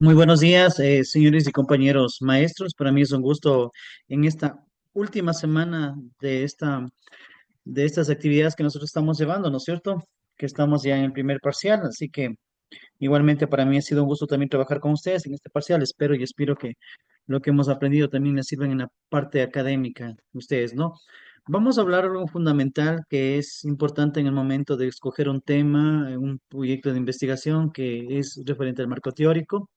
Muy buenos días, señores y compañeros maestros. Para mí es un gusto en esta última semana de estas actividades que nosotros estamos llevando, ¿no es cierto? Que estamos ya en el primer parcial, así que igualmente para mí ha sido un gusto también trabajar con ustedes en este parcial. Espero y espero que lo que hemos aprendido también les sirva en la parte académica, ustedes, ¿no? Vamos a hablar de algo fundamental que es importante en el momento de escoger un tema, un proyecto de investigación que es referente al marco teórico,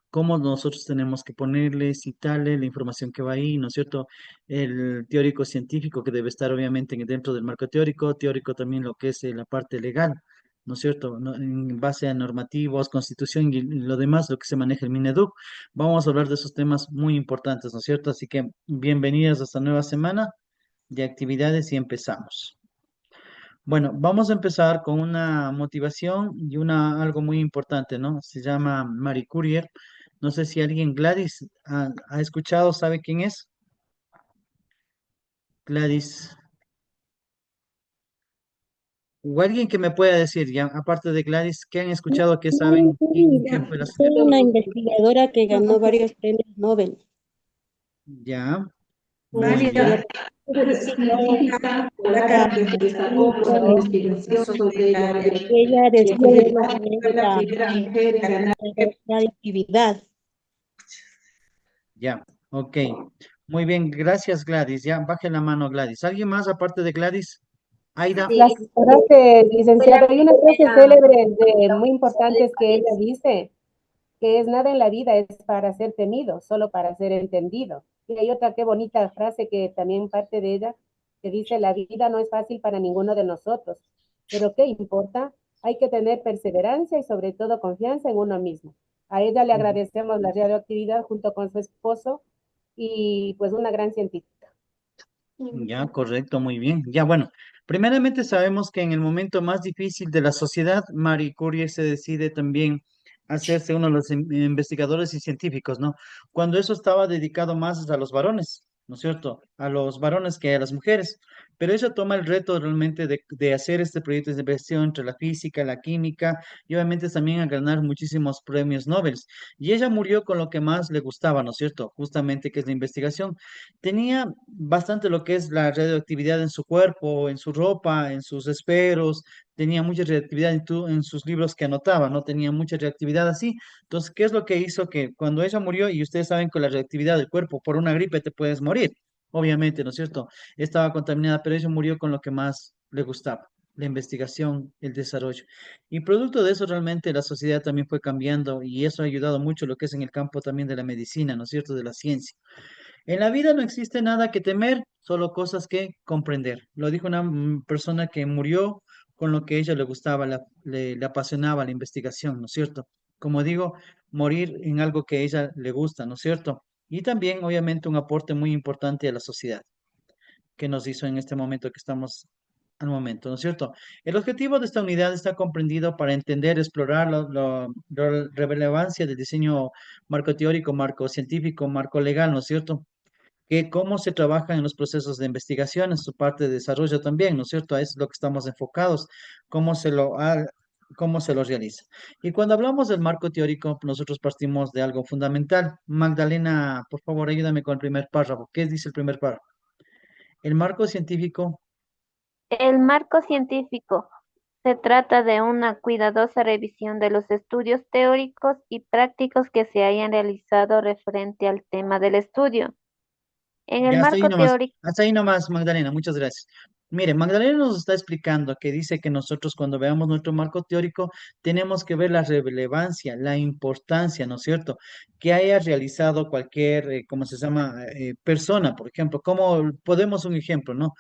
cómo nosotros tenemos que ponerle, citarle la información que va ahí, ¿no es cierto? El teórico científico que debe estar obviamente dentro del marco teórico, teórico también lo que es la parte legal, ¿no es cierto? En base a normativos, constitución y lo demás, lo que se maneja el Mineduc. Vamos a hablar de esos temas muy importantes, ¿no es cierto? Así que bienvenidas a esta nueva semana de actividades y empezamos. Bueno, vamos a empezar con una motivación y algo muy importante, ¿no? Se llama Marie Curie. No sé si alguien, Gladys, ha escuchado, sabe quién es. Gladys, o alguien que me pueda decir, ya, aparte de Gladys, ¿qué han escuchado, qué Marie saben, Curie quién fue la... fue una investigadora que ganó varios premios Nobel. Ya, muy bien. Ella significa polaca que se destacó por su investigación sobre la ella después fue la primera mujer en ganar radioactividad. Ya, ok. Muy bien, gracias Gladys. Ya, baje la mano Gladys. ¿Alguien más aparte de Gladys? Aida. Las frases, licenciado, hay unas frases célebres muy importantes que ella dice, que es nada en la vida es para ser temido, solo para ser entendido. Y hay otra qué bonita frase que también parte de ella, que dice, la vida no es fácil para ninguno de nosotros, pero ¿qué importa? Hay que tener perseverancia y sobre todo confianza en uno mismo. A ella le agradecemos la radioactividad junto con su esposo y pues una gran científica. Ya, correcto, muy bien. Ya, bueno, primeramente sabemos que en el momento más difícil de la sociedad, Marie Curie se decide también hacerse uno de los investigadores y científicos, ¿no? Cuando eso estaba dedicado más a los varones, ¿no es cierto? A los varones que a las mujeres. Pero ella toma el reto realmente de hacer este proyecto de investigación entre la física, la química y obviamente también a ganar muchísimos premios Nobel. Y ella murió con lo que más le gustaba, ¿no es cierto? Justamente que es la investigación. Tenía bastante lo que es la radioactividad en su cuerpo, en su ropa, en sus esferos, tenía mucha radioactividad en sus libros que anotaba, ¿no? Tenía mucha radioactividad así. Entonces, ¿qué es lo que hizo que cuando ella murió, y ustedes saben que la radioactividad del cuerpo por una gripe te puedes morir, obviamente, ¿no es cierto? Estaba contaminada, pero ella murió con lo que más le gustaba, la investigación, el desarrollo. Y producto de eso, realmente la sociedad también fue cambiando y eso ha ayudado mucho lo que es en el campo también de la medicina, ¿no es cierto? De la ciencia. En la vida no existe nada que temer, solo cosas que comprender. Lo dijo una persona que murió con lo que a ella le gustaba, le apasionaba la investigación, ¿no es cierto? Como digo, morir en algo que a ella le gusta, ¿no es cierto? Y también, obviamente, un aporte muy importante a la sociedad que nos hizo en este momento que estamos al momento, ¿no es cierto? El objetivo de esta unidad está comprendido para entender, explorar la relevancia del diseño marco teórico, marco científico, marco legal, ¿no es cierto? Que cómo se trabaja en los procesos de investigación, en su parte de desarrollo también, ¿no es cierto? A eso es lo que estamos enfocados, cómo cómo se lo realiza. Y cuando hablamos del marco teórico, nosotros partimos de algo fundamental. Magdalena, por favor, ayúdame con el primer párrafo. ¿Qué dice el primer párrafo? El marco científico, El marco científico se trata de una cuidadosa revisión de los estudios teóricos y prácticos que se hayan realizado referente al tema del estudio. En el ya marco teórico, hasta ahí nomás, Magdalena, muchas gracias. Mire, Magdalena nos está explicando que dice que nosotros cuando veamos nuestro marco teórico tenemos que ver la relevancia, la importancia, ¿no es cierto? Que haya realizado cualquier, ¿cómo se llama? Persona, por ejemplo. ¿Cómo podemos un ejemplo, ¿no?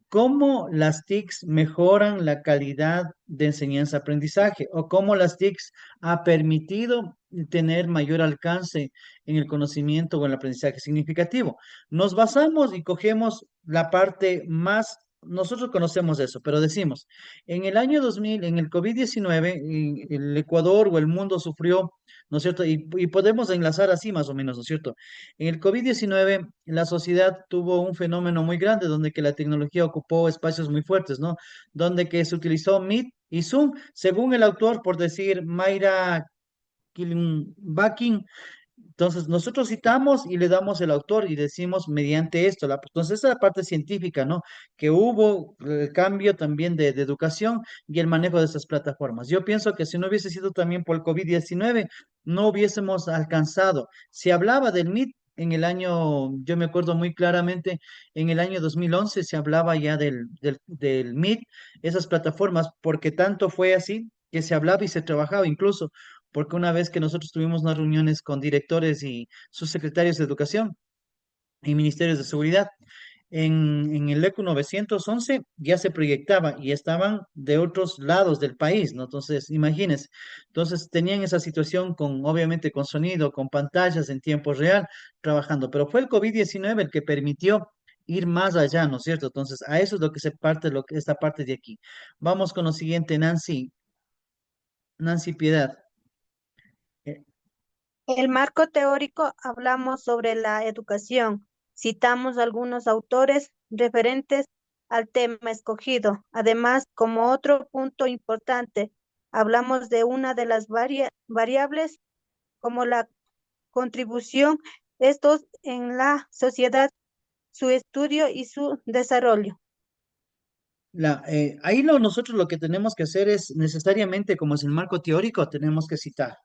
¿Cómo las TICs mejoran la calidad de enseñanza-aprendizaje? ¿O cómo las TICs ha permitido tener mayor alcance en el conocimiento o en el aprendizaje significativo? Nos basamos y cogemos la parte más, nosotros conocemos eso, pero decimos, en el año 2000, en el COVID-19, el Ecuador o el mundo sufrió, ¿no es cierto? Y podemos enlazar así más o menos, ¿no es cierto? En el COVID-19, la sociedad tuvo un fenómeno muy grande donde que la tecnología ocupó espacios muy fuertes, ¿no? Donde que se utilizó Meet y Zoom, según el autor, por decir Mayra Killing. Entonces, nosotros citamos y le damos el autor y decimos mediante esto. Entonces, esa es la parte científica, ¿no? Que hubo el cambio también de educación y el manejo de esas plataformas. Yo pienso que si no hubiese sido también por el COVID-19, no hubiésemos alcanzado. Se hablaba del MIT en el año, yo me acuerdo muy claramente, en el año 2011 se hablaba ya del MIT, esas plataformas, porque tanto fue así que se hablaba y se trabajaba incluso porque una vez que nosotros tuvimos unas reuniones con directores y subsecretarios de educación y ministerios de seguridad, en el ECU 911 ya se proyectaba y estaban de otros lados del país, ¿no? Entonces, imagínense, entonces tenían esa situación con, obviamente, con sonido, con pantallas en tiempo real, trabajando, pero fue el COVID-19 el que permitió ir más allá, ¿no es cierto? Entonces, a eso es lo que se parte, esta parte de aquí. Vamos con lo siguiente, Nancy Piedad. El marco teórico hablamos sobre la educación. Citamos algunos autores referentes al tema escogido. Además, como otro punto importante, hablamos de una de las variables como la contribución estos en la sociedad, su estudio y su desarrollo. Ahí nosotros lo que tenemos que hacer es necesariamente, como es el marco teórico, tenemos que citar.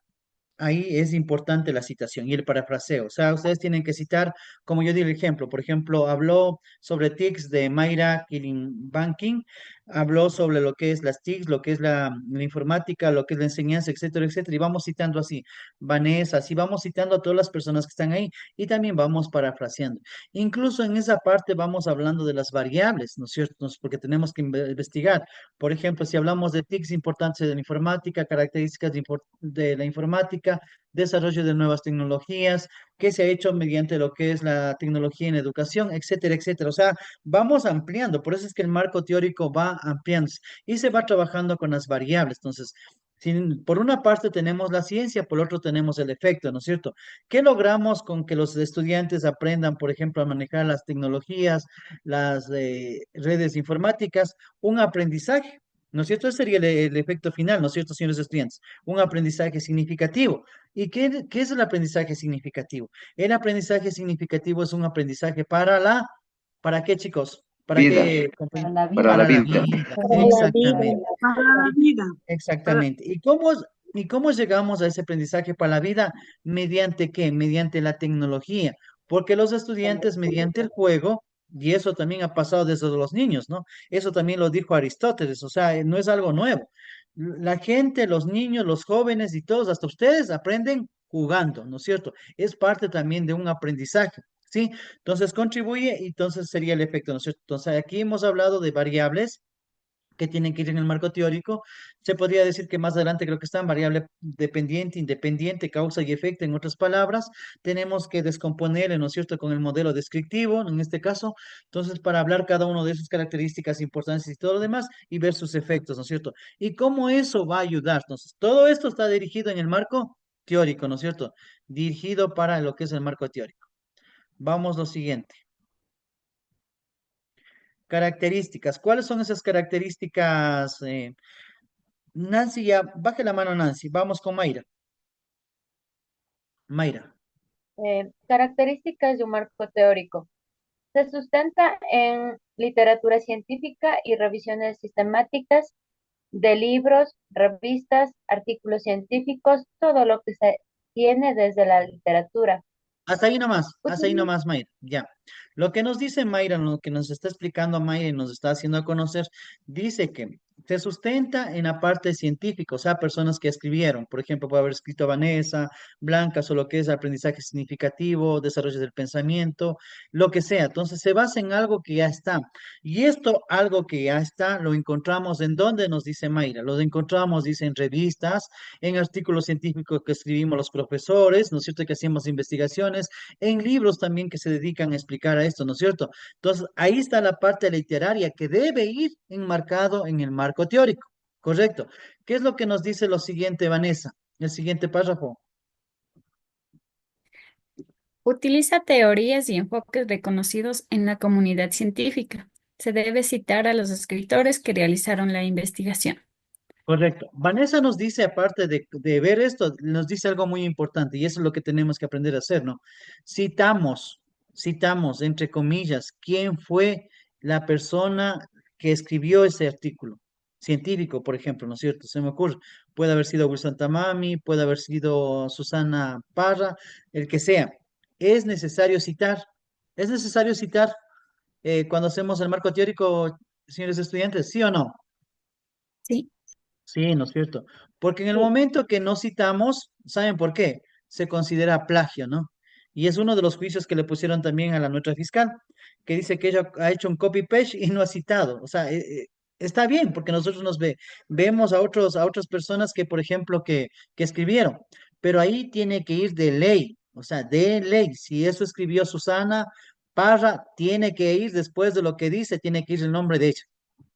Ahí es importante la citación y el parafraseo. O sea, ustedes tienen que citar, como yo di el ejemplo. Por ejemplo, habló sobre TICs de Mayra Killing Banking, habló sobre lo que es las TICs, lo que es la informática, lo que es la enseñanza, etcétera, etcétera. Y vamos citando así, Vanessa, así vamos citando a todas las personas que están ahí y también vamos parafraseando. Incluso en esa parte vamos hablando de las variables, ¿no es cierto? Porque tenemos que investigar. Por ejemplo, si hablamos de TICs importantes de la informática, características de la informática, desarrollo de nuevas tecnologías, qué se ha hecho mediante lo que es la tecnología en educación, etcétera, etcétera. O sea, vamos ampliando, por eso es que el marco teórico va ampliándose y se va trabajando con las variables. Entonces, por una parte tenemos la ciencia, por otro tenemos el efecto, ¿no es cierto? ¿Qué logramos con que los estudiantes aprendan, por ejemplo, a manejar las tecnologías, las redes informáticas? Un aprendizaje, ¿no es cierto? Ese sería el efecto final, ¿no es cierto, señores estudiantes? Un aprendizaje significativo. ¿Y qué es el aprendizaje significativo? El aprendizaje significativo es un aprendizaje ¿para qué, chicos? ¿Para Vida, qué, Para compañeros? la vida. para la Para la vida. vida, Para la vida. exactamente. Para la vida. Exactamente. ¿Y cómo llegamos a ese aprendizaje para la vida? ¿Mediante qué? Mediante la tecnología. Porque los estudiantes, mediante el juego, y eso también ha pasado desde los niños, ¿no? Eso también lo dijo Aristóteles, o sea, no es algo nuevo. La gente, los niños, los jóvenes y todos, hasta ustedes, aprenden jugando, ¿no es cierto? Es parte también de un aprendizaje, ¿sí? Entonces contribuye y entonces sería el efecto, ¿no es cierto? Entonces aquí hemos hablado de variables que tienen que ir en el marco teórico. Se podría decir que más adelante creo que están variable dependiente, independiente, causa y efecto, en otras palabras. Tenemos que descomponerlo, ¿no es cierto?, con el modelo descriptivo, en este caso. Entonces, para hablar cada uno de sus características, importancia y todo lo demás, y ver sus efectos, ¿no es cierto? Y cómo eso va a ayudar. Entonces, todo esto está dirigido en el marco teórico, ¿no es cierto? Dirigido para lo que es el marco teórico. Vamos lo siguiente. Características. ¿Cuáles son esas características? Nancy, ya, baje la mano, Nancy. Vamos con Mayra. Mayra. Características de un marco teórico. Se sustenta en literatura científica y revisiones sistemáticas de libros, revistas, artículos científicos, todo lo que se tiene desde la literatura. Hasta ahí nomás, Mayra. Ya. Lo que nos dice Mayra, lo que nos está explicando Mayra y nos está haciendo conocer, dice que se sustenta en la parte científica, o sea, personas que escribieron, por ejemplo, puede haber escrito Vanessa, Blanca, o lo que es aprendizaje significativo, desarrollo del pensamiento, lo que sea. Entonces, se basa en algo que ya está. Y esto, algo que ya está, lo encontramos en donde nos dice Mayra. Lo encontramos, dice, en revistas, en artículos científicos que escribimos los profesores, ¿no es cierto?, que hacemos investigaciones, en libros también que se dedican a explicar a esto, ¿no es cierto? Entonces, ahí está la parte literaria que debe ir enmarcado en el marco teórico, ¿correcto? ¿Qué es lo que nos dice lo siguiente, Vanessa? El siguiente párrafo. Utiliza teorías y enfoques reconocidos en la comunidad científica. Se debe citar a los escritores que realizaron la investigación. Correcto. Vanessa nos dice, aparte de ver esto, nos dice algo muy importante y eso es lo que tenemos que aprender a hacer, ¿no? Citamos, citamos, entre comillas, quién fue la persona que escribió ese artículo científico, por ejemplo, ¿no es cierto? Se me ocurre, puede haber sido Wilson Tamami, puede haber sido Susana Parra, el que sea. Es necesario citar cuando hacemos el marco teórico, señores estudiantes, ¿sí o no? Sí. Sí, ¿no es cierto? Porque en el Sí. momento que no citamos, ¿saben por qué? Se considera plagio, ¿no? Y es uno de los juicios que le pusieron también a la nuestra fiscal, que dice que ella ha hecho un copy-paste y no ha citado. O sea, está bien, porque nosotros vemos a otras personas que, por ejemplo, que escribieron, pero ahí tiene que ir de ley, o sea, de ley. Si eso escribió Susana Parra, tiene que ir después de lo que dice, tiene que ir el nombre de ella,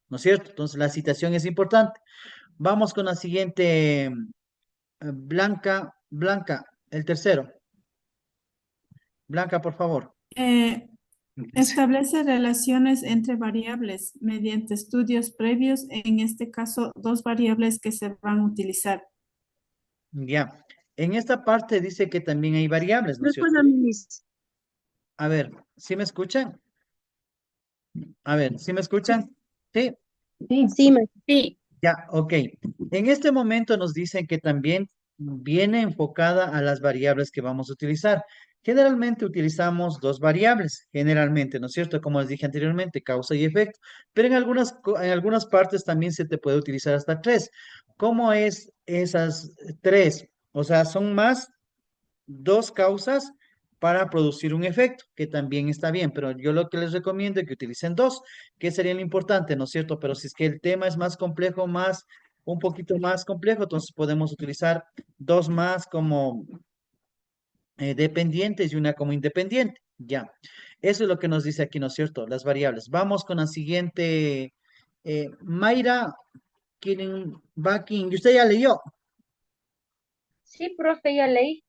¿no es cierto? Entonces, la citación es importante. Vamos con la siguiente, Blanca, el tercero. Blanca, por favor. Eh, Establece relaciones entre variables mediante estudios previos, en este caso, dos variables que se van a utilizar. Ya. En esta parte dice que también hay variables, ¿no es Después cierto? a mí, Miss. A ver, ¿sí me escuchan? A ver, ¿sí me escuchan? Sí. Sí. Sí, Sí. Ya, ok. En este momento nos dicen que también viene enfocada a las variables que vamos a utilizar. Generalmente utilizamos dos variables, generalmente, ¿no es cierto? Como les dije anteriormente, causa y efecto. Pero en algunas partes también se te puede utilizar hasta tres. ¿Cómo es esas tres? O sea, son más dos causas para producir un efecto, que también está bien, pero yo lo que les recomiendo es que utilicen dos, que sería lo importante, ¿no es cierto? Pero si es que el tema es más complejo, un poquito más complejo, entonces podemos utilizar dos más como dependientes y una como independiente. Ya, eso es lo que nos dice aquí, ¿no es cierto? Las variables. Vamos con la siguiente. Mayra Backing, ¿usted ya leyó? Sí, profe, ya leí.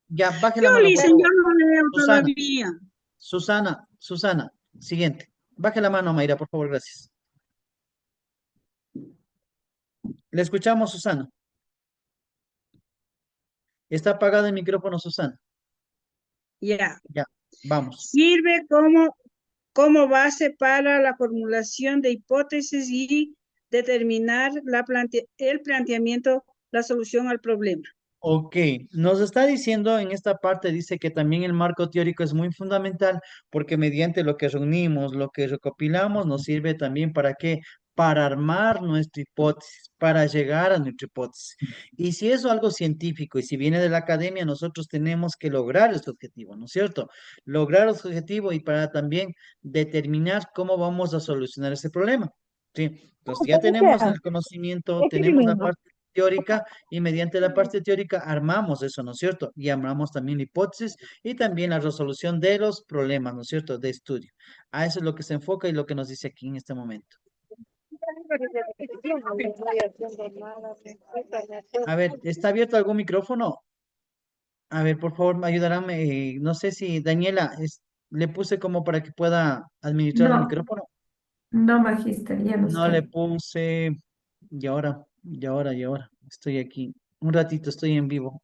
Ya, baje Yo, la mano, por listen, yo favor. no leo Susana. todavía. Susana, siguiente. Baje la mano, Mayra, por favor, gracias. Le escuchamos, Susana. Está apagado el micrófono, Susana. Ya. Ya, vamos. Sirve como base para la formulación de hipótesis y determinar el planteamiento, la solución al problema. Ok, nos está diciendo en esta parte, dice que también el marco teórico es muy fundamental porque mediante lo que reunimos, lo que recopilamos, nos sirve también para qué, para armar nuestra hipótesis, para llegar a nuestra hipótesis. Y si es algo científico y si viene de la academia, nosotros tenemos que lograr este objetivo, ¿no es cierto? Lograr este objetivo y para también determinar cómo vamos a solucionar ese problema. Sí, entonces ya tenemos el conocimiento, tenemos la parte teórica y mediante la parte teórica armamos eso, ¿no es cierto? Y armamos también la hipótesis y también la resolución de los problemas, ¿no es cierto? De estudio. A eso es lo que se enfoca y lo que nos dice aquí en este momento. A ver, ¿está abierto algún micrófono? A ver, por favor, me ayudarán. No sé si Daniela, le puse como para que pueda administrar el No, micrófono. no, magíster, ya no No le estoy. puse. Y ahora. Estoy aquí. Un ratito estoy y en vivo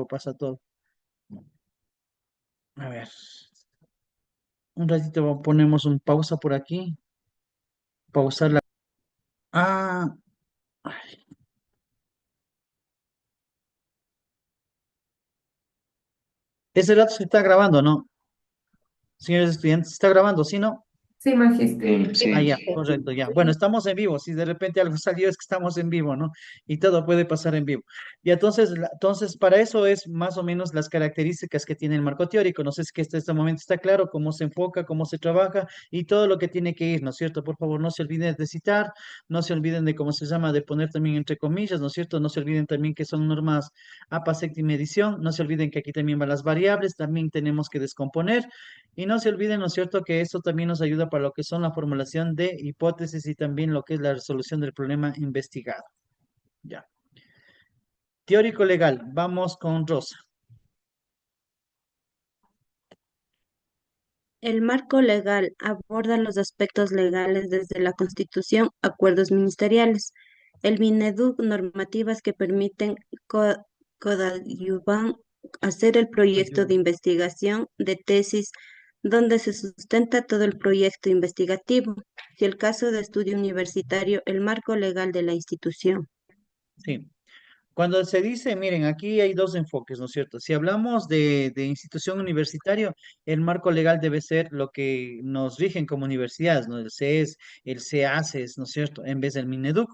pasa todo. A ver. Un ratito ponemos un pausa por aquí. Pausar la. Ah, ese rato se está grabando, ¿no? Señores estudiantes, ¿se está grabando? ¿Sí, no? Sí, magíster. Ah, ya, correcto, ya. Bueno, estamos en vivo. Si de repente algo salió es que estamos en vivo, ¿no? Y todo puede pasar en vivo. Y entonces, para eso es más o menos las características que tiene el marco teórico. No sé si que hasta este momento está claro cómo se enfoca, cómo se trabaja y todo lo que tiene que ir, ¿no es cierto? Por favor, no se olviden de citar, no se olviden de cómo se llama, de poner también entre comillas, ¿no es cierto? No se olviden también que son normas APA séptima edición. No se olviden que aquí también van las variables, también tenemos que descomponer. Y no se olviden, ¿no es cierto?, que esto también nos ayuda para lo que son la formulación de hipótesis y también lo que es la resolución del problema investigado. Ya. Teórico legal, vamos con Rosa. El marco legal aborda los aspectos legales desde la Constitución, acuerdos ministeriales. El Mineduc, normativas que permiten coadyuvar hacer el proyecto de investigación de tesis donde se sustenta todo el proyecto investigativo. Si el caso de estudio universitario, el marco legal de la institución. Sí. Cuando se dice, miren, aquí hay dos enfoques, ¿no es cierto? Si hablamos de institución universitaria, el marco legal debe ser lo que nos rigen como universidades, ¿no? El CES, el CEACES, ¿no es cierto? En vez del Mineduc,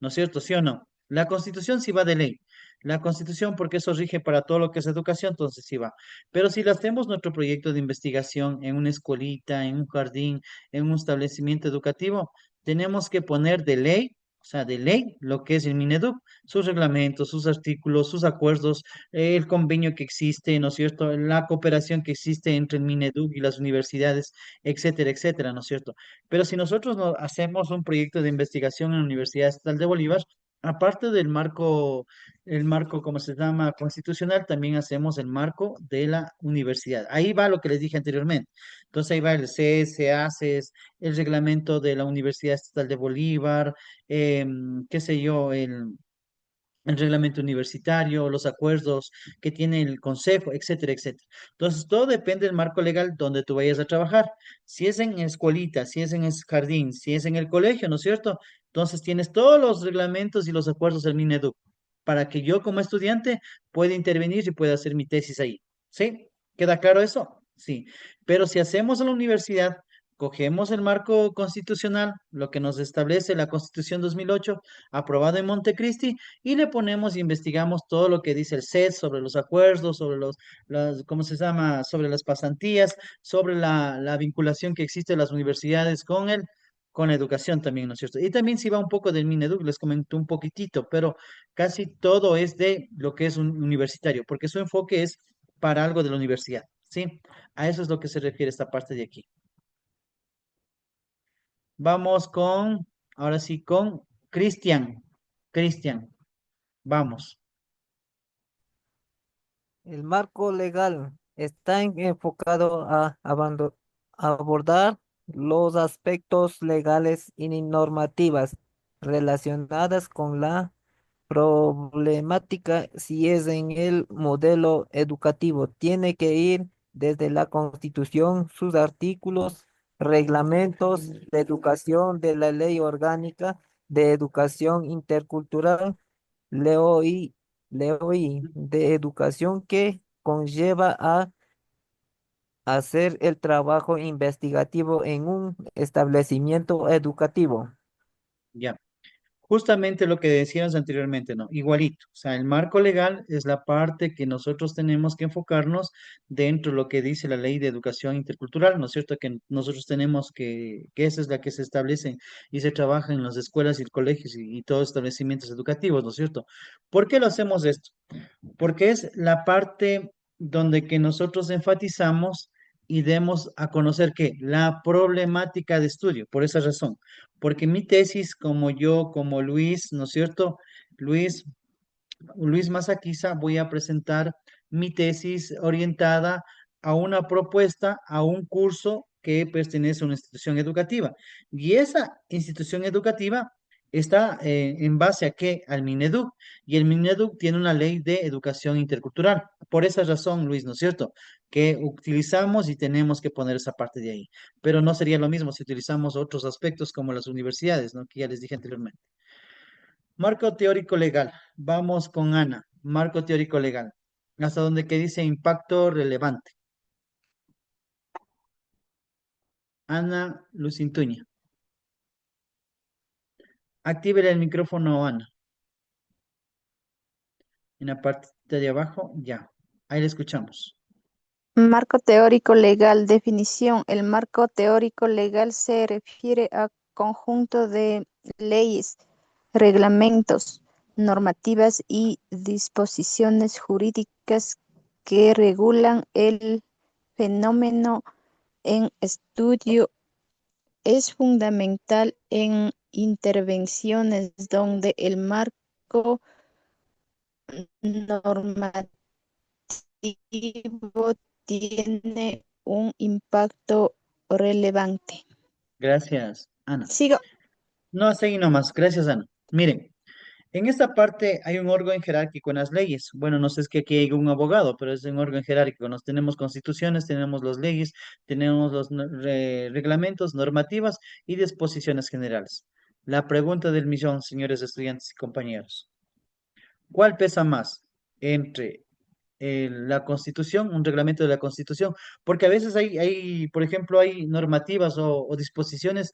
¿no es cierto? ¿Sí o no? La Constitución sí va de ley. La Constitución, porque eso rige para todo lo que es educación, entonces sí va. Pero si le hacemos nuestro proyecto de investigación en una escuelita, en un jardín, en un establecimiento educativo, tenemos que poner de ley, o sea, de ley, lo que es el Mineduc, sus reglamentos, sus artículos, sus acuerdos, el convenio que existe, ¿no es cierto? La cooperación que existe entre el Mineduc y las universidades, etcétera, etcétera, ¿no es cierto? Pero si nosotros no hacemos un proyecto de investigación en la Universidad Estatal de Bolívar, aparte del marco, el marco, como se llama, constitucional, también hacemos el marco de la universidad. Ahí va lo que les dije anteriormente. Entonces ahí va el CES, CEACES, el reglamento de la Universidad Estatal de Bolívar, qué sé yo, el reglamento universitario, los acuerdos que tiene el consejo, etcétera, etcétera. Entonces, todo depende del marco legal donde tú vayas a trabajar. Si es en escuelita, si es en el jardín, si es en el colegio, ¿no es cierto? Entonces, tienes todos los reglamentos y los acuerdos del Mineduc para que yo como estudiante pueda intervenir y pueda hacer mi tesis ahí. ¿Sí? ¿Queda claro eso? Sí. Pero si hacemos en la universidad, cogemos el marco constitucional, lo que nos establece la Constitución 2008, aprobada en Montecristi, y le ponemos e investigamos todo lo que dice el CES sobre los acuerdos, sobre ¿cómo se llama? Sobre las pasantías, sobre la vinculación que existe de las universidades con la educación también, ¿no es cierto? Y también si va un poco del Mineduc, les comento un poquitito, pero casi todo es de lo que es un universitario, porque su enfoque es para algo de la universidad, ¿sí? A eso es lo que se refiere esta parte de aquí. Vamos con, ahora sí, con Cristian. Cristian, vamos. El marco legal está enfocado a abordar los aspectos legales y normativas relacionadas con la problemática. Si es en el modelo educativo, tiene que ir desde la Constitución, sus artículos, reglamentos de educación, de la Ley Orgánica de Educación Intercultural, leo y de educación que conlleva a hacer el trabajo investigativo en un establecimiento educativo. Ya. Justamente lo que decíamos anteriormente, ¿no? Igualito. O sea, el marco legal es la parte que nosotros tenemos que enfocarnos dentro de lo que dice la ley de educación intercultural, ¿no es cierto? Que nosotros tenemos que esa es la que se establece y se trabaja en las escuelas y colegios y todos los establecimientos educativos, ¿no es cierto? ¿Por qué lo hacemos esto? Porque es la parte donde que nosotros enfatizamos y demos a conocer que la problemática de estudio, por esa razón, porque mi tesis, como yo, como Luis, ¿no es cierto? Luis, Luis Masaquiza, voy a presentar mi tesis orientada a una propuesta, a un curso que pertenece a una institución educativa. Y esa institución educativa está en base a qué? Al Mineduc. Y el Mineduc tiene una ley de educación intercultural. Por esa razón, Luis, ¿no es cierto? Que utilizamos y tenemos que poner esa parte de ahí. Pero no sería lo mismo si utilizamos otros aspectos como las universidades, ¿no? Que ya les dije anteriormente. Marco teórico legal. Vamos con Ana. Marco teórico legal. Hasta donde que dice impacto relevante. Ana Lucintuña. Active el micrófono, Ana. En la parte de abajo, ya. Ahí le escuchamos. Marco teórico legal. Definición. El marco teórico legal se refiere a conjunto de leyes, reglamentos, normativas y disposiciones jurídicas que regulan el fenómeno en estudio. Es fundamental en intervenciones donde el marco normativo tiene un impacto relevante. Gracias, Ana. Sigo. No, hasta ahí nomás. Gracias, Ana. Miren, en esta parte hay un orden jerárquico en las leyes. Bueno, no sé si es que aquí hay un abogado, pero es un orden jerárquico. Nos tenemos constituciones, tenemos las leyes, tenemos los reglamentos, normativas y disposiciones generales. La pregunta del millón, señores estudiantes y compañeros. ¿Cuál pesa más entre la Constitución, un reglamento de la Constitución? Porque a veces por ejemplo, hay normativas o disposiciones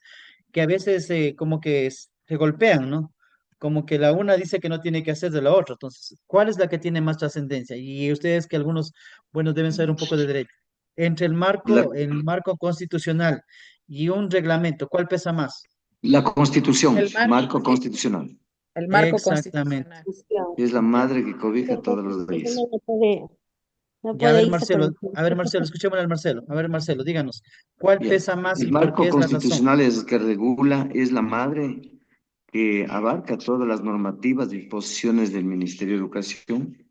que a veces como que se golpean, ¿no? Como que la una dice que no tiene que hacer de la otra. Entonces, ¿cuál es la que tiene más trascendencia? Y ustedes que algunos, bueno, deben saber un poco de derecho. Entre La, el marco constitucional y un reglamento, ¿cuál pesa más? la Constitución, El marco, marco sí, constitucional, el marco Exactamente. constitucional. es la madre que cobija todas las leyes. No Ya, a puede ver, irse Marcelo, con a ver, Marcelo, escuchémosle al Marcelo. A ver, Marcelo, díganos, ¿cuál Ya. pesa más El y por marco qué es la razón? constitucional es el que regula, es la madre que abarca todas las normativas y disposiciones del Ministerio de Educación.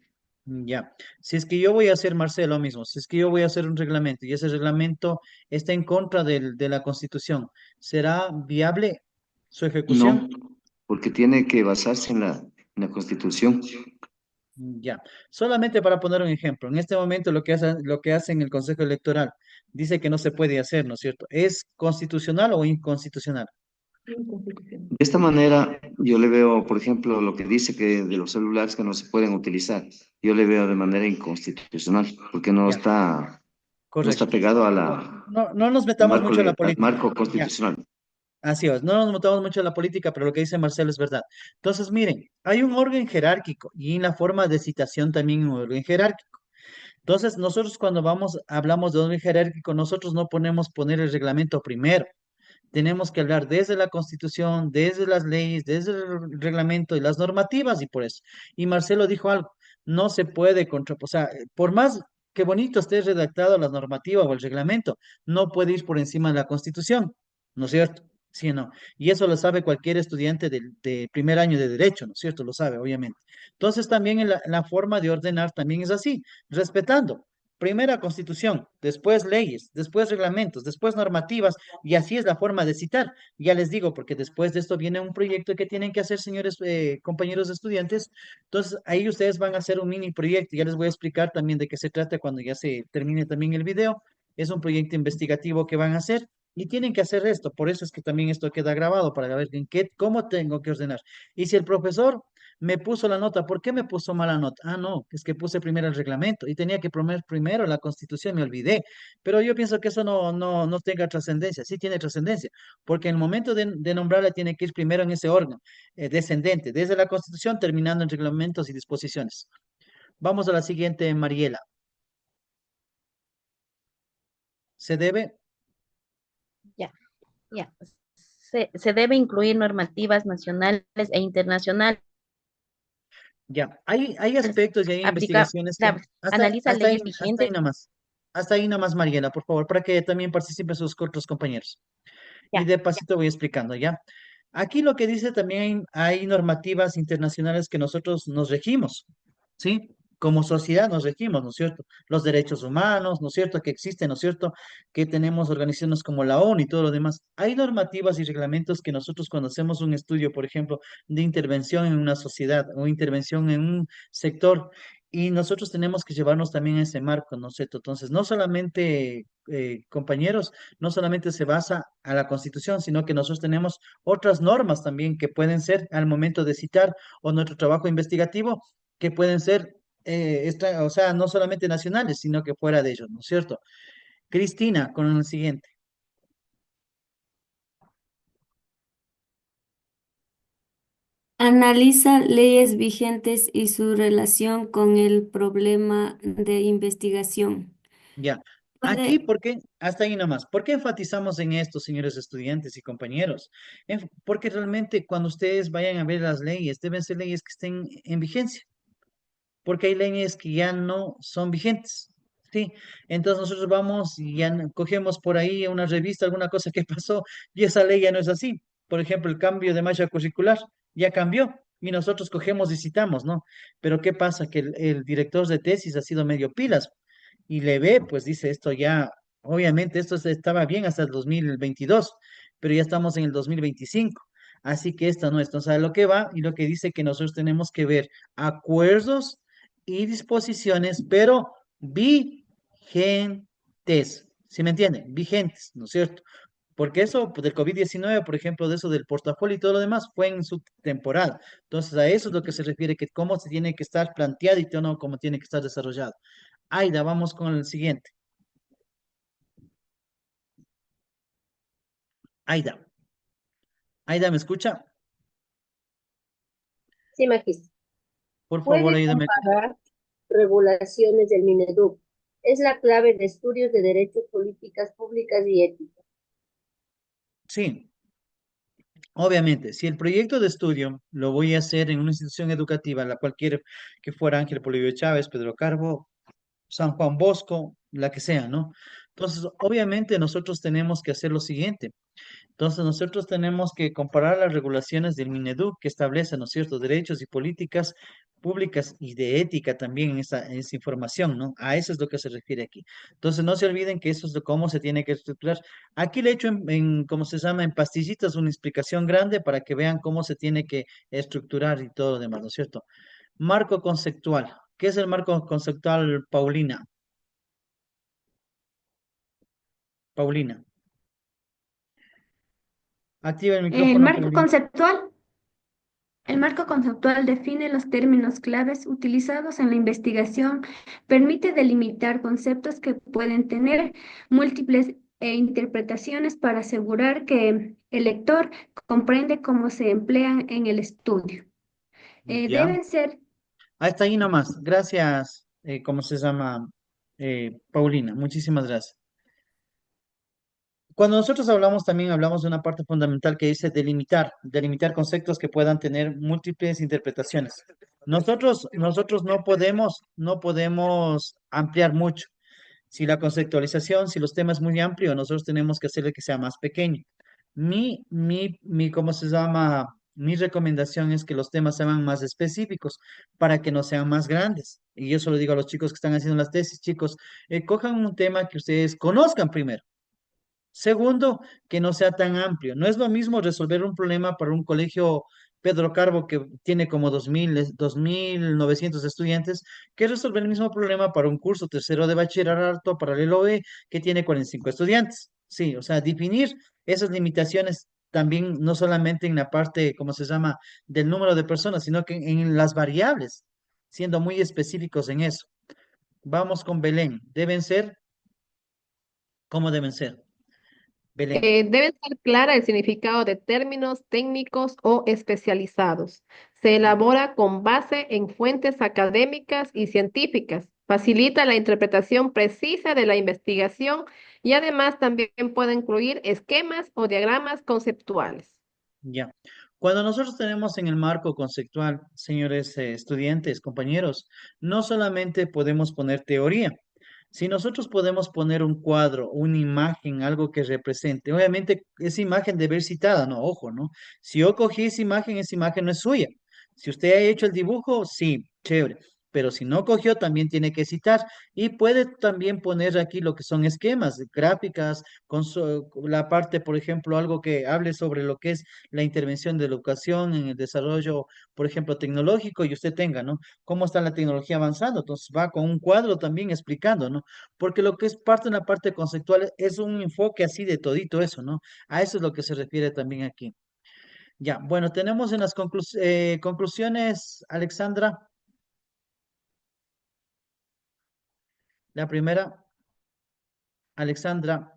Ya, si es que yo voy a hacer, Marcelo, mismo, si es que yo voy a hacer un reglamento y ese reglamento está en contra de la Constitución, ¿será viable su No, ejecución? porque tiene que basarse en la Constitución. Ya, solamente para poner un ejemplo, en este momento lo que hace en el Consejo Electoral dice que no se puede hacer, ¿no es cierto? ¿Es constitucional o inconstitucional? De esta manera, yo le veo, por ejemplo, lo que dice que de los celulares que no se pueden utilizar, yo le veo de manera inconstitucional, porque Ya, no está correcto. pegado a No nos metamos mucho en la al política. marco Ya. constitucional. Así es, no nos metamos mucho en la política, pero lo que dice Marcelo es verdad. Entonces, miren, hay un orden jerárquico y en la forma de citación también un orden jerárquico. Entonces, nosotros cuando hablamos de orden jerárquico, nosotros no ponemos poner el reglamento primero. Tenemos que hablar desde la Constitución, desde las leyes, desde el reglamento y las normativas y por eso. Y Marcelo dijo algo, no se puede o sea, por más que bonito esté redactado la normativa o el reglamento, no puede ir por encima de la Constitución, ¿no es cierto? Sí o no. Y eso lo sabe cualquier estudiante de primer año de derecho, ¿no es cierto? Lo sabe, obviamente. Entonces también en la forma de ordenar también es así, respetando. Primera constitución, después leyes, después reglamentos, después normativas, y así es la forma de citar. Ya les digo, porque después de esto viene un proyecto que tienen que hacer, señores compañeros estudiantes. Entonces, ahí ustedes van a hacer un mini proyecto. Ya les voy a explicar también de qué se trata cuando ya se termine también el video. Es un proyecto investigativo que van a hacer y tienen que hacer esto. Por eso es que también esto queda grabado para ver cómo tengo que ordenar. Y si el profesor me puso la nota, ¿por qué me puso mala nota? Ah, no, es que puse primero el reglamento y tenía que poner primero la Constitución, me olvidé. Pero yo pienso que eso no tenga trascendencia, sí tiene trascendencia, porque en el momento de nombrarla tiene que ir primero en ese orden descendente, desde la Constitución terminando en reglamentos y disposiciones. Vamos a la siguiente, Mariela. Se debe, Ya, ya. Se debe incluir normativas nacionales e internacionales ya, hay aspectos y hay investigaciones que, aplicables. Analiza leyes hasta ahí vigentes. nomás, hasta ahí nomás, Mariela, por favor, para que también participen sus otros compañeros. Y Ya, de pasito voy explicando, ¿ya? Aquí lo que dice también hay normativas internacionales que nosotros nos regimos, ¿sí? Como sociedad nos regimos, ¿no es cierto? Los derechos humanos, ¿no es cierto? Que existen, ¿no es cierto? Que tenemos organizaciones como la ONU y todo lo demás. Hay normativas y reglamentos que nosotros cuando hacemos un estudio, por ejemplo, de intervención en una sociedad o intervención en un sector, y nosotros tenemos que llevarnos también a ese marco, ¿no es cierto? Entonces, no solamente, compañeros, no solamente se basa a la Constitución, sino que nosotros tenemos otras normas también que pueden ser al momento de citar o nuestro trabajo investigativo, que pueden ser, o sea, no solamente nacionales, sino que fuera de ellos, ¿no es cierto? Cristina, con el siguiente. Analiza leyes vigentes y su relación con el problema de investigación. Ya. Aquí, Puede, ¿por qué? Hasta ahí nomás. ¿Por qué enfatizamos en esto, señores estudiantes y compañeros? Porque realmente cuando ustedes vayan a ver las leyes, deben ser leyes que estén en vigencia, porque hay leyes que ya no son vigentes, ¿sí? Entonces nosotros vamos y ya cogemos por ahí una revista, alguna cosa que pasó, y esa ley ya no es así. Por ejemplo, el cambio de malla curricular ya cambió y nosotros cogemos y citamos, ¿no? Pero ¿qué pasa? Que el director de tesis ha sido medio pilas y le ve, pues dice esto ya, obviamente esto estaba bien hasta el 2022, pero ya estamos en el 2025. Así que esta no es. Entonces, a lo que va y lo que dice que nosotros tenemos que ver acuerdos y disposiciones, pero vigentes. ¿Sí me entienden? Vigentes, ¿no es cierto? Porque eso pues, del COVID-19, por ejemplo, de eso del portafolio y todo lo demás, fue en su temporada. Entonces, a eso es lo que se refiere, que cómo se tiene que estar planteado y no cómo tiene que estar desarrollado. Aida, vamos con el siguiente. Aida. Aida, ¿me escucha? Sí, magíster. Por favor, Puede ayúdame. comparar regulaciones del Mineduc. Es la clave de estudios de derechos, políticas públicas y ética. Sí, obviamente, si el proyecto de estudio lo voy a hacer en una institución educativa, la cualquiera que fuera Ángel Polibio Chávez, Pedro Carbo, San Juan Bosco, la que sea, ¿no? Entonces, obviamente nosotros tenemos que hacer lo siguiente. Entonces, nosotros tenemos que comparar las regulaciones del Mineduc que establecen, ¿no es cierto?, derechos y políticas públicas y de ética también en esa información, ¿no? A eso es lo que se refiere aquí. Entonces, no se olviden que eso es de cómo se tiene que estructurar. Aquí le he hecho ¿cómo se llama?, en pastillitas una explicación grande para que vean cómo se tiene que estructurar y todo lo demás, ¿no es cierto? Marco conceptual. ¿Qué es el marco conceptual, Paulina? Paulina. Activa el El micrófono, marco Paulina. conceptual. El marco conceptual define los términos claves utilizados en la investigación, permite delimitar conceptos que pueden tener múltiples interpretaciones para asegurar que el lector comprende cómo se emplean en el estudio. Ya. Deben ser Hasta ahí nomás. Gracias, ¿cómo se llama? Paulina, muchísimas gracias. Cuando nosotros hablamos, también hablamos de una parte fundamental que dice delimitar conceptos que puedan tener múltiples interpretaciones. Nosotros no podemos ampliar mucho. Si la conceptualización, si los temas muy amplios, nosotros tenemos que hacerle que sea más pequeño. ¿Cómo se llama? Mi recomendación es que los temas sean más específicos para que no sean más grandes. Y yo solo digo a los chicos que están haciendo las tesis, chicos, cojan un tema que ustedes conozcan primero. Segundo, que no sea tan amplio. No es lo mismo resolver un problema para un colegio Pedro Carbo que tiene como 2.900 estudiantes que resolver el mismo problema para un curso tercero de bachillerato paralelo B que tiene 45 estudiantes. Sí, o sea, definir esas limitaciones también no solamente en la parte, ¿cómo se llama?, del número de personas, sino que en las variables, siendo muy específicos en eso. Vamos con Belén. Deben ser, ¿cómo deben ser? Belén. Debe ser clara el significado de términos técnicos o especializados. Se elabora con base en fuentes académicas y científicas. Facilita la interpretación precisa de la investigación y además también puede incluir esquemas o diagramas conceptuales. Ya. Cuando nosotros tenemos en el marco conceptual, señores estudiantes, compañeros, no solamente podemos poner teoría, si nosotros podemos poner un cuadro, una imagen, algo que represente, obviamente esa imagen debe ser citada, no, ojo, ¿no? Si yo cogí esa imagen no es suya. Si usted ha hecho el dibujo, sí, chévere. Pero si no cogió, también tiene que citar y puede también poner aquí lo que son esquemas, gráficas, con la parte, por ejemplo, algo que hable sobre lo que es la intervención de la educación en el desarrollo, por ejemplo, tecnológico y usted tenga, ¿no? Cómo está la tecnología avanzando. Entonces va con un cuadro también explicando, ¿no? Porque lo que es parte de la parte conceptual es un enfoque así de todito eso, ¿no? A eso es lo que se refiere también aquí. Ya, bueno, tenemos en las conclusiones, Alexandra, la primera, Alexandra,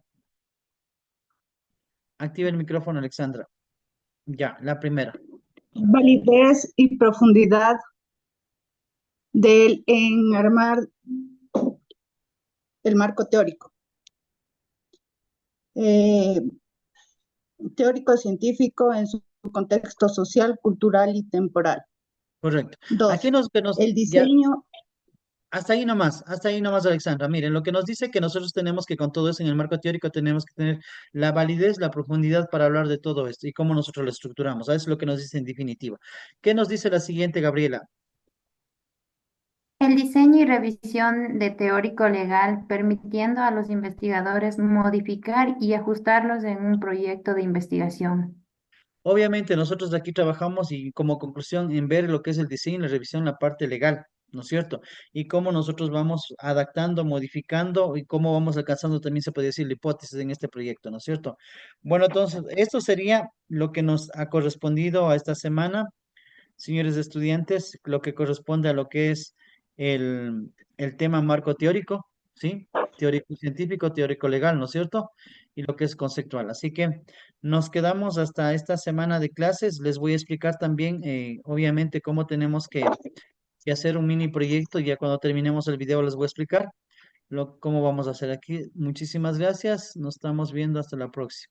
activa el micrófono, Alexandra. Ya, la primera. Validez y profundidad en armar el marco teórico. Teórico científico en su contexto social, cultural y temporal. Correcto. Dos, Aquí el diseño. Hasta ahí nomás, Alexandra. Miren, lo que nos dice que nosotros tenemos que con todo eso en el marco teórico tenemos que tener la validez, la profundidad para hablar de todo esto y cómo nosotros lo estructuramos. Eso es lo que nos dice en definitiva. ¿Qué nos dice la siguiente, Gabriela? El diseño y revisión de teórico legal, permitiendo a los investigadores modificar y ajustarlos en un proyecto de investigación. Obviamente nosotros de aquí trabajamos y como conclusión en ver lo que es el diseño y la revisión, la parte legal, ¿no es cierto? Y cómo nosotros vamos adaptando, modificando y cómo vamos alcanzando también se puede decir la hipótesis en este proyecto, ¿no es cierto? Bueno, entonces esto sería lo que nos ha correspondido a esta semana, señores estudiantes, lo que corresponde a lo que es el tema marco teórico, ¿sí? Teórico científico, teórico legal, ¿no es cierto? Y lo que es conceptual. Así que nos quedamos hasta esta semana de clases. Les voy a explicar también, obviamente, cómo tenemos que hacer un mini proyecto. Ya cuando terminemos el video les voy a explicar cómo vamos a hacer aquí. Muchísimas gracias. Nos estamos viendo hasta la próxima.